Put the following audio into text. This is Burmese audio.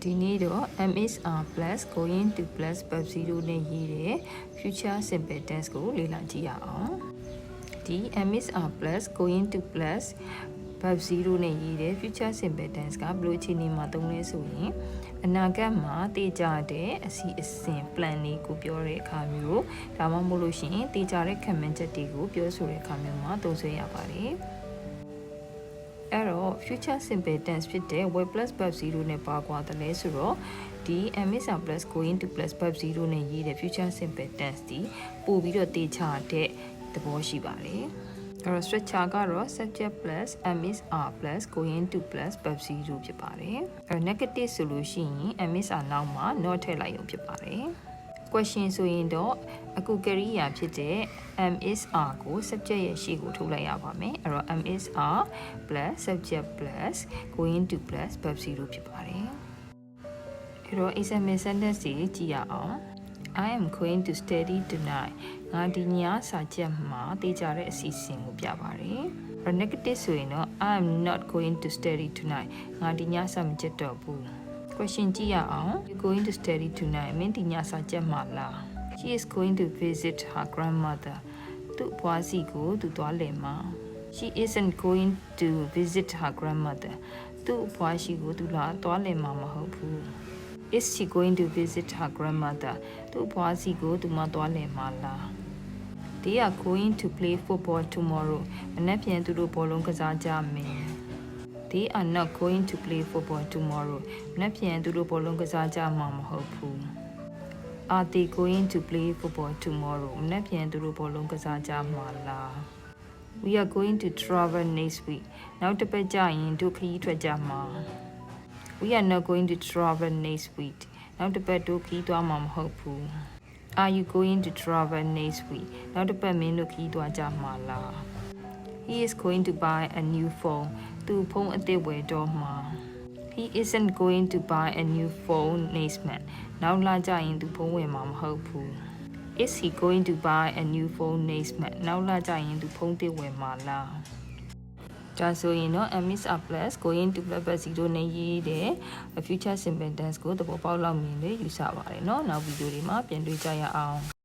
ဒီနေ့တော့ MSR plus going to plus verb 0နဲ့ရေးတဲ့ future simple tense ကိုလေ့လာကြည့်ရအောင်ဒီ MSR plus going to plus verb 0နဲ့ရေးတဲ့ future simple tense ကဘယ်လိုအခြေအနေမှာသုံးလဲဆိုရင်အနာဂတ်မှာတည်ကြတဲ့အစီအစဉ် plan တွေကိုပြောတဲ့အခါမျိုးဒါမှမဟုတ်လို့ရှိရင်တည်ကြတဲ့ခံမှန်းချက်တွေကိုပြောဆိုတဲ့အခါမျိုးမှာသုံးစွဲရပါတယ်အဲ့တော့ future simple tense ဖြစ်တဲ့ will plus verb 0နဲ့ပါကွာတယ်လဲဆိုတော့ဒီ MSR plus going to plus verb 0နဲ့ရေးတဲ့ future simple tense ဒီပို့ပြီးတော့တေချာတဲ့သဘောရှိပါတယ်အဲ့တော့ structure ကတော့ subject plus MSR plus going to plus verb 0ဖြစ်ပါတယ်အဲ့ negative ဆိုလို့ရှိရင် MSR နောက်မှာ not ထည့်လိုက်ရုံဖြစ်ပါတယ် question ဆိုရင်တော့အခုကရိယာဖြစ်တဲ့ MSR ကို subject ရဲ့ရှေ့ကိုထုတ်လိုက်ရပါမယ်အဲ့တော့ MSR plus subject plus going to plus verb 0ဖြစ်ပါတယ်အဲ့တော့ example sentence တွေကြည့်ရအောင် I am going to study tonight ငါဒီညစာချက်မှာတေးကြတဲ့အစီအစဉ်ကိုပြပါတယ်အဲ့ negative ဆိုရင်တော့ I am not going to study tonight ငါဒီညစာမချက်တော့ဘူးquestion ကြည့်ရအောင် You going to study tonight မင်းဒီညစာချက်မှာလား She is going to visit her grandmother သူ့ဘွားစီကိုသူသွားလည်မှာ She isn't going to visit her grandmother သူ့ဘွားရှိကိုသူလာသွားလည်မှာမဟုတ်ဘူး Is she going to visit her grandmother သူ့ဘွားစီကိုသူမသွားလည်မှာလား They are going to play football tomorrow မနေ့ပြန်သူတို့ဘောလုံးကစားကြမယ် They are not going to play football tomorrow မနေ့ပြန်သူတို့ဘောလုံးကစားကြမှာမဟုတ်ဘူး Are they going to play football tomorrow မနေ့ပြန်သူတို့ဘောလုံးကစားကြမှာလား We are going to travel next week နောက်တစ်ပတ်ကြာရင်တို့ခရီးထွက်ကြမှာ We are not going to travel next week နောက်တစ်ပတ်တို့ခရီးသွားမှာမဟုတ်ဘူး Are you going to travel next week နောက်တစ်ပတ်မင်းတို့ခရီးသွားကြမှာလား He is going to buy a new phone သူဖုန်းအသစ်ဝယ်တော့မှာ He isn't going to buy a new phone next month နောက်လာကြရင်သူဖုန်းဝယ်မှာမဟုတ်ဘူး Is he going to buy a new phone next month နောက်လာကြရင်သူဖုန်းသစ်ဝယ်မှာလားဒါဆိုရင်တော့ MSR plus going to plus 0နဲ့ရေးတဲ့ future simple tense ကိုသဘောပေါက်လောက်မြင်လို့ယူဆပါတယ်เนาะနောက်ဗီဒီယိုတွေမှာပြန်တွေ့ကြရအောင်